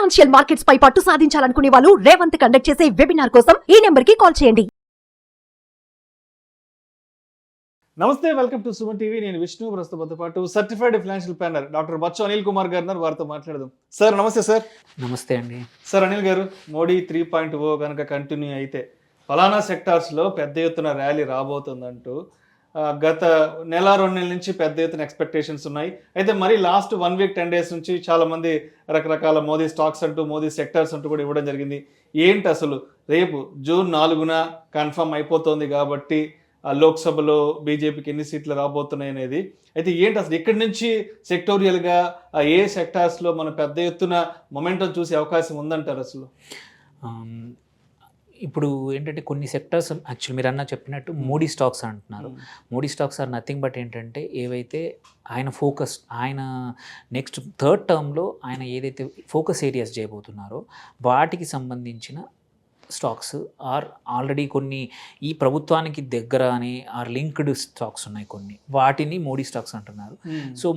Financial markets పై పట్టు సాధించాలనుకునే వాళ్ళు Revanth conduct చేసే వెబినార్ కోసం ఈ నెంబర్ కి కాల్ చేయండి. నమస్తే, వెల్కమ్ టు సుమన్ టీవీ. నేను విష్ణు. ప్రస్తుతంతో పాటు certified financial planner doctor Bachchu Anil Kumar గారు వారితో మాట్లాడదాం. సార్ నమస్తే. సార్ నమస్తే అండి. సార్ అనిల్ గారు, మోడీ 3.0 కనుక కంటిన్యూ అయితే ఫలానా సెక్టార్స్లో పెద్ద ఎత్తున ర్యాలీ రాబోతుందంటూ గత నెల 2 నెలల నుంచి పెద్ద ఎత్తున ఎక్స్పెక్టేషన్స్ ఉన్నాయి. అయితే మరి లాస్ట్ 1 వీక్ 10 డేస్ నుంచి చాలా మంది రకరకాల మోదీ స్టాక్స్ అంటూ మోదీ సెక్టార్స్ అంటూ కూడా ఇవ్వడం జరిగింది. ఏంటి అసలు రేపు జూన్ 4న కన్ఫర్మ్ అయిపోతుంది కాబట్టి లోక్సభలో బీజేపీకి ఎన్ని సీట్లు రాబోతున్నాయి అనేది. అయితే ఏంటి అసలు ఇక్కడి నుంచి సెక్టోరియల్గా ఏ సెక్టార్స్లో మనం పెద్ద ఎత్తున మొమెంటం చూసే అవకాశం ఉందంటారు అసలు? ఇప్పుడు ఏంటంటే కొన్ని సెక్టర్స్ యాక్చువల్ మీరు చెప్పినట్టు మోడీ స్టాక్స్ అంటున్నారు. Modi stocks are nothing but ఏంటంటే ఏవైతే ఆయన ఫోకస్, ఆయన నెక్స్ట్ థర్డ్ టర్మ్లో ఆయన ఏదైతే ఫోకస్ ఏరియాస్ చేయబోతున్నారో వాటికి సంబంధించిన స్టాక్స్ ఆర్ ఆల్రెడీ కొన్ని ఈ ప్రభుత్వానికి దగ్గర అని ఆర్ లింక్డ్ స్టాక్స్ ఉన్నాయి కొన్ని, వాటిని మోడీ స్టాక్స్ అంటున్నారు. సో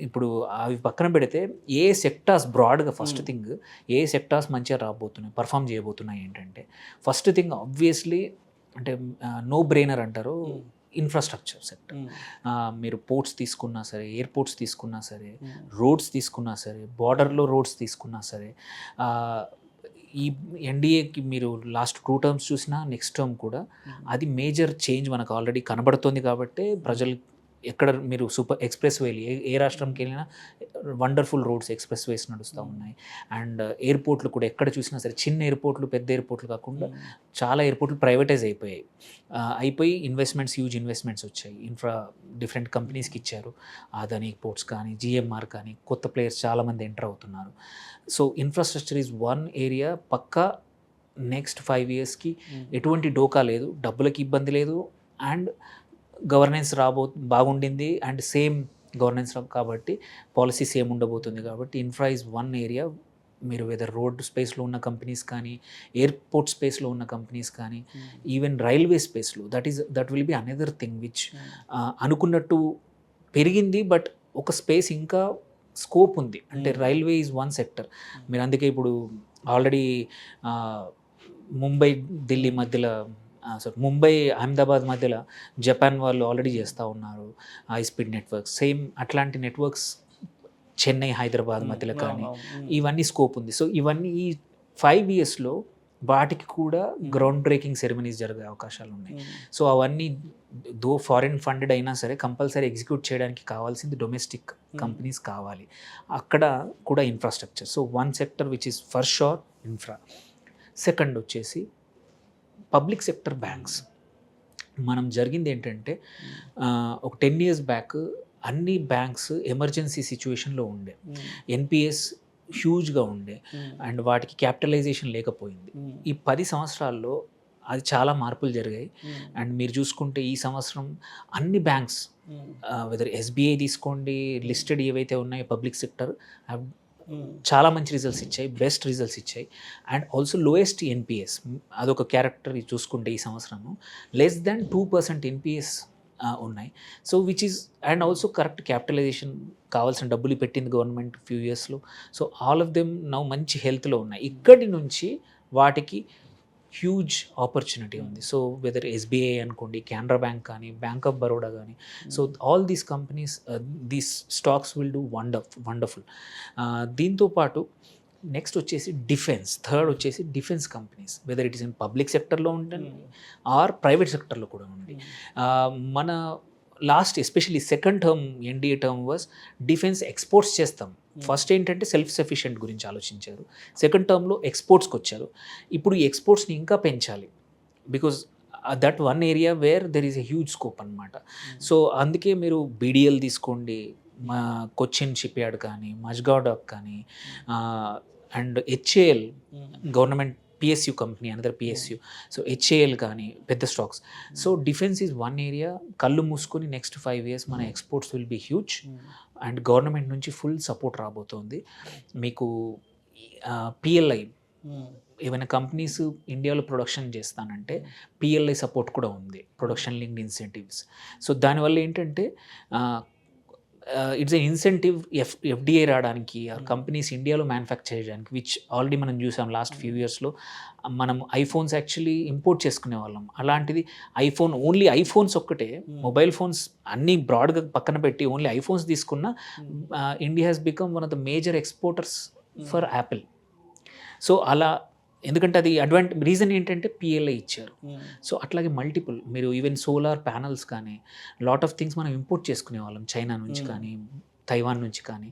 ఇప్పుడు అవి పక్కన పెడితే ఏ సెక్టార్స్ బ్రాడ్గా ఫస్ట్ థింగ్ ఏ సెక్టార్స్ మంచిగా రాబోతున్నాయి, పర్ఫామ్ చేయబోతున్నాయి ఏంటంటే ఫస్ట్ థింగ్ ఆబ్వియస్లీ అంటే నో బ్రెయినర్ అంటారు, ఇన్ఫ్రాస్ట్రక్చర్ సెక్టర్. మీరు పోర్ట్స్ తీసుకున్నా సరే, ఎయిర్పోర్ట్స్ తీసుకున్నా సరే, రోడ్స్ తీసుకున్నా సరే, బార్డర్లో రోడ్స్ తీసుకున్నా సరే, ఈ ఎన్డీఏకి మీరు లాస్ట్ 2 టర్మ్స్ చూసినా నెక్స్ట్ టర్మ్ కూడా అది మేజర్ చేంజ్ మనకు ఆల్రెడీ కనబడుతుంది. కాబట్టి ప్రజలు ఎక్కడ మీరు సూపర్ ఎక్స్ప్రెస్ వేలు ఏ రాష్ట్రంకి వెళ్ళినా వండర్ఫుల్ రోడ్స్, ఎక్స్ప్రెస్ వేస్ నడుస్తూ ఉన్నాయి. అండ్ ఎయిర్పోర్ట్లు కూడా ఎక్కడ చూసినా సరే చిన్న ఎయిర్పోర్ట్లు, పెద్ద ఎయిర్పోర్ట్లు కాకుండా చాలా ఎయిర్పోర్ట్లు ప్రైవేటైజ్ అయిపోయి ఇన్వెస్ట్మెంట్స్, హ్యూజ్ ఇన్వెస్ట్మెంట్స్ వచ్చాయి. డిఫరెంట్ కంపెనీస్కి ఇచ్చారు. అదాని పోర్ట్స్ కానీ, జిఎంఆర్ కానీ, కొత్త ప్లేయర్స్ చాలామంది ఎంటర్ అవుతున్నారు. So infrastructure is one area పక్కా నెక్స్ట్ 5 ఇయర్స్కి ఎటువంటి డోకా లేదు, డబ్బులకి ఇబ్బంది లేదు, అండ్ గవర్నెన్స్ బాగుండింది అండ్ సేమ్ గవర్నెన్స్ కాబట్టి పాలసీ సేమ్ ఉండబోతుంది. కాబట్టి ఇన్ఫ్రా ఈజ్ వన్ ఏరియా. మీరు వెదర్ రోడ్ స్పేస్లో ఉన్న కంపెనీస్ కానీ, ఎయిర్పోర్ట్ స్పేస్లో ఉన్న కంపెనీస్ కానీ, ఈవెన్ రైల్వే స్పేస్లో that will be another thing which అనుకున్నట్టు పెరిగింది. బట్ ఒక స్పేస్ ఇంకా స్కోప్ ఉంది. అంటే రైల్వే ఈజ్ వన్ సెక్టర్. మీరు అందుకే ఇప్పుడు ఆల్రెడీ ముంబై ఢిల్లీ మధ్యలో ముంబై అహ్మదాబాద్ మధ్యలో జపాన్ వాళ్ళు ఆల్రెడీ చేస్తూ ఉన్నారు హై స్పీడ్ నెట్వర్క్స్. సేమ్ అట్లాంటి నెట్వర్క్స్ చెన్నై, హైదరాబాద్ మధ్యలో కానీ ఇవన్నీ స్కోప్ ఉంది. సో ఇవన్నీ ఈ 5 ఇయర్స్లో వాటికి కూడా గ్రౌండ్ బ్రేకింగ్ సెరమనీస్ జరిగే అవకాశాలు ఉన్నాయి. సో అవన్నీ దో ఫారిన్ ఫండెడ్ అయినా సరే కంపల్సరీ ఎగ్జిక్యూట్ చేయడానికి కావాల్సింది డొమెస్టిక్ కంపెనీస్ కావాలి. అక్కడ కూడా infrastructure. So one sector which is for sure infra. Second వచ్చేసి పబ్లిక్ సెక్టర్ బ్యాంక్స్. మనం జరిగింది ఏంటంటే ఒక 10 years బ్యాక్ అన్ని బ్యాంక్స్ ఎమర్జెన్సీ సిచ్యువేషన్లో ఉండే, ఎన్పిఎస్ హ్యూజ్గా ఉండే అండ్ వాటికి క్యాపిటలైజేషన్ లేకపోయింది. ఈ 10 సంవత్సరాల్లో అది చాలా మార్పులు జరిగాయి. అండ్ మీరు చూసుకుంటే ఈ సంవత్సరం అన్ని బ్యాంక్స్ వెదర్ ఎస్బీఐ తీసుకోండి, లిస్టెడ్ ఏవైతే ఉన్నాయో పబ్లిక్ సెక్టర్ చాలా మంచి రిజల్ట్స్ ఇచ్చాయి, బెస్ట్ రిజల్ట్స్ ఇచ్చాయి. అండ్ ఆల్సో లోయెస్ట్ ఎన్పిఎస్ అదొక క్యారెక్టర్ చూసుకుంటే ఈ సంవత్సరము లెస్ దాన్ 2% ఎన్పిఎస్ ఉన్నాయి. So which is and also correct capitalization కావాల్సిన డబ్బులు పెట్టింది గవర్నమెంట్ ఫ్యూ ఇయర్స్లో. So all of them now మంచి హెల్త్లో ఉన్నాయి. ఇక్కడి నుంచి వాటికి హ్యూజ్ ఆపర్చునిటీ ఉంది. సో వెదర్ ఎస్బీఐ అనుకోండి, కెనరా బ్యాంక్ కానీ, బ్యాంక్ ఆఫ్ బరోడా కానీ, so all these companies these stocks will do wonderful. దీంతోపాటు నెక్స్ట్ వచ్చేసి డిఫెన్స్. థర్డ్ వచ్చేసి defence companies, weather it is in public సెక్టర్లో ఉండండి ఆర్ ప్రైవేట్ సెక్టర్లో కూడా ఉండి. మన last especially second term NDA term was defence exports చేస్తాం. ఫస్ట్ ఏంటంటే సెల్ఫ్ సఫిషియెంట్ గురించి ఆలోచించారు. సెకండ్ టర్మ్లో ఎక్స్పోర్ట్స్కి వచ్చారు. ఇప్పుడు ఈ ఎక్స్పోర్ట్స్ని ఇంకా పెంచాలి because that one area where there is a huge scope అనమాట. సో అందుకే మీరు బీడిఎల్ తీసుకోండి, కొచ్చిన్ షిప్ యార్డ్ కానీ, మజ్గావ్ డాక్ కానీ, and HAL government PSU company, another PSU. So HAL కానీ పెద్ద stocks. So defence is one area. కళ్ళు మూసుకొని నెక్స్ట్ 5 years మన exports will be huge and government నుంచి ఫుల్ సపోర్ట్ రాబోతోంది. మీకు పిఎల్ఐ ఏమైనా కంపెనీస్ ఇండియాలో ప్రొడక్షన్ చేస్తానంటే పిఎల్ఐ సపోర్ట్ కూడా ఉంది, ప్రొడక్షన్ లింక్డ్ ఇన్సెంటివ్స్. సో దానివల్ల ఏంటంటే ఇట్స్ ఎ ఇన్సెంటివ్ ఎఫ్డిఐ రావడానికి కంపెనీస్ ఇండియాలో మ్యానుఫ్యాక్చర్ చేయడానికి, విచ్ ఆల్రెడీ మనం చూసాం లాస్ట్ ఫ్యూ ఇయర్స్లో. మనం ఐఫోన్స్ యాక్చువల్లీ ఇంపోర్ట్ చేసుకునే వాళ్ళం. అలాంటిది ఓన్లీ ఐఫోన్స్ ఒక్కటే, మొబైల్ ఫోన్స్ అన్నీ బ్రాడ్గా పక్కన పెట్టి ఓన్లీ ఐఫోన్స్ తీసుకున్న India has become one of the major exporters for Apple. So అలా, ఎందుకంటే అది రీజన్ ఏంటంటే పిఎల్ఐ ఇచ్చారు. సో అట్లాగే మల్టిపుల్, మీరు ఈవెన్ సోలార్ ప్యానల్స్ కానీ లాట్ ఆఫ్ థింగ్స్ మనం ఇంపోర్ట్ చేసుకునే వాళ్ళం చైనా నుంచి కానీ తైవాన్ నుంచి కానీ,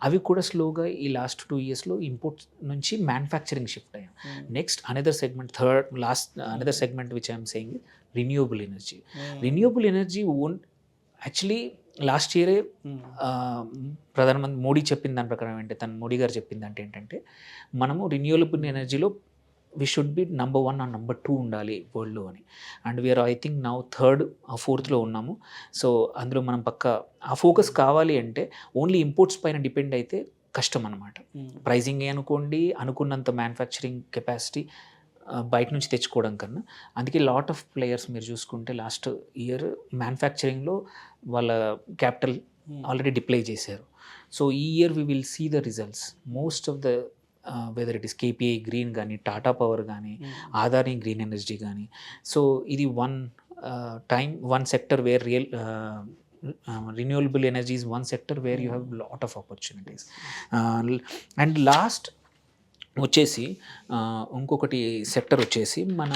అవి కూడా స్లోగా ఈ లాస్ట్ 2 yearsలో ఇంపోర్ట్ నుంచి మ్యానుఫ్యాక్చరింగ్ షిఫ్ట్ అయ్యాం. Next another segment which I'm saying renewable energy. Renewable energy actually last ఇయరే ప్రధానమంత్రి మోడీ చెప్పిన దాని ప్రకారం మోడీ గారు చెప్పింది ఏంటంటే మనము రిన్యూవబుల్ ఎనర్జీలో we should be number 1 or number 2 ఉండాలి వరల్డ్లో అని. And we are I think now 3rd or 4thలో ఉన్నాము. సో అందులో మనం ఆ ఫోకస్ కావాలి అంటే ఓన్లీ ఇంపోర్ట్స్ పైన డిపెండ్ అయితే కష్టం అనమాట. ప్రైజింగ్ అనుకోండి, అనుకున్నంత మ్యానుఫ్యాక్చరింగ్ కెపాసిటీ బయట నుంచి తెచ్చుకోవడం కన్నా. అందుకే లాట్ ఆఫ్ ప్లేయర్స్ మీరు చూసుకుంటే లాస్ట్ ఇయర్ మ్యానుఫ్యాక్చరింగ్లో వాళ్ళ క్యాపిటల్ ఆల్రెడీ డిప్లై చేశారు. సో ఈ year we will see the results. Most of the weather it is KPI Green కానీ, టాటా పవర్ కానీ, ఆదాని గ్రీన్ ఎనర్జీ కానీ. సో ఇది one sector where renewable energy is one sector where you have lot of opportunities. And last వచ్చేసి ఇంకొకటి sector వచ్చేసి మన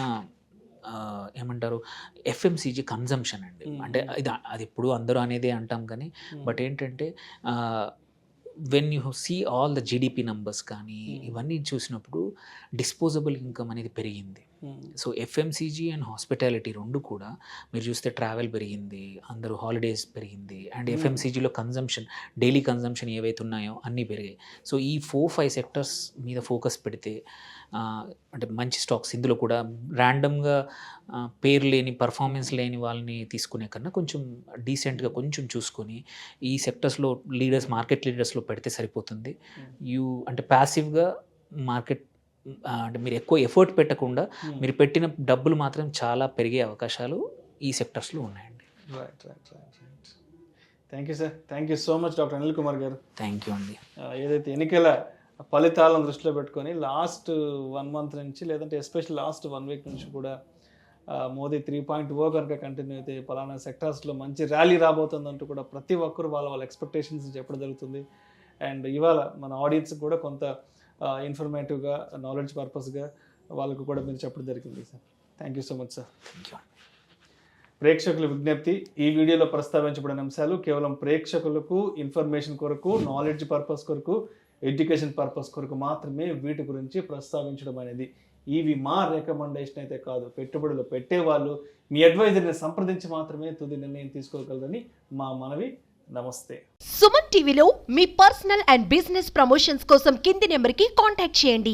ఏమంటారు ఎఫ్ఎంసీజీ కన్జంప్షన్ అండి. అంటే అది ఎప్పుడు అందరూ అనేదే అంటాం కానీ, బట్ ఏంటంటే when you see all the GDP numbers కానీ ఇవన్నీ చూసినప్పుడు డిస్పోజబుల్ ఇన్కమ్ అనేది పెరిగింది. సో ఎఫ్ఎంసీజీ అండ్ హాస్పిటాలిటీ రెండు కూడా మీరు చూస్తే ట్రావెల్ పెరిగింది, అందరూ హాలిడేస్ పెరిగింది, అండ్ ఎఫ్ఎంసీజీలో డైలీ కన్జంప్షన్ ఏవైతే ఉన్నాయో అన్నీ పెరిగాయి. సో ఈ 4-5 సెక్టర్స్ మీద ఫోకస్ పెడితే అంటే మంచి స్టాక్స్, ఇందులో కూడా ర్యాండమ్గా పేరు లేని పర్ఫార్మెన్స్ లేని వాళ్ళని తీసుకునే కన్నా కొంచెం డీసెంట్గా కొంచెం చూసుకొని ఈ సెక్టర్స్లో మార్కెట్ లీడర్స్లో పెడితే సరిపోతుంది. అంటే ప్యాసివ్గా మార్కెట్ అంటే మీరు ఎక్కువ ఎఫర్ట్ పెట్టకుండా మీరు పెట్టిన డబ్బులు మాత్రం చాలా పెరిగే అవకాశాలు ఈ సెక్టర్స్లో ఉన్నాయండి. Right. Thank you sir. Thank you so much doctor Anil Kumar గారు. థ్యాంక్ యూ అండి. ఏదైతే ఎన్నికల ఫలితాలను దృష్టిలో పెట్టుకొని లాస్ట్ 1 month నుంచి, లేదంటే ఎస్పెషల్ లాస్ట్ 1 week నుంచి కూడా మోదీ 3.0 కనుక కంటిన్యూ అయితే పలానా సెక్టార్స్లో మంచి ర్యాలీ రాబోతుందంటూ కూడా ప్రతి ఒక్కరు వాళ్ళ ఎక్స్పెక్టేషన్స్ చెప్పడం జరుగుతుంది. అండ్ ఇవాళ మన ఆడియన్స్ కూడా కొంత ఇన్ఫర్మేటివ్గా, నాలెడ్జ్ పర్పస్గా వాళ్ళకు కూడా మీరు చెప్పడం జరిగింది sir. Thank you so much sir. ప్రేక్షకుల విజ్ఞప్తి, ఈ వీడియోలో ప్రస్తావించబడిన అంశాలు కేవలం ప్రేక్షకులకు ఇన్ఫర్మేషన్ కొరకు, నాలెడ్జ్ పర్పస్ కొరకు, ఎడ్యుకేషన్ పర్పస్ కొరకు మాత్రమే వీటి గురించి ప్రస్తావించడం అనేది. ఇవి మా రికమెండేషన్ అయితే కాదు. పెట్టుబడులు పెట్టేవాళ్ళు మీ అడ్వైజర్ని సంప్రదించి మాత్రమే తుది నిర్ణయం తీసుకోగలరని మా మనవి. నమస్తే. సుమన్ టీవీలో మీ పర్సనల్ అండ్ బిజినెస్ ప్రమోషన్స్ కోసం కింది నెంబర్కి కాంటాక్ట్ చేయండి.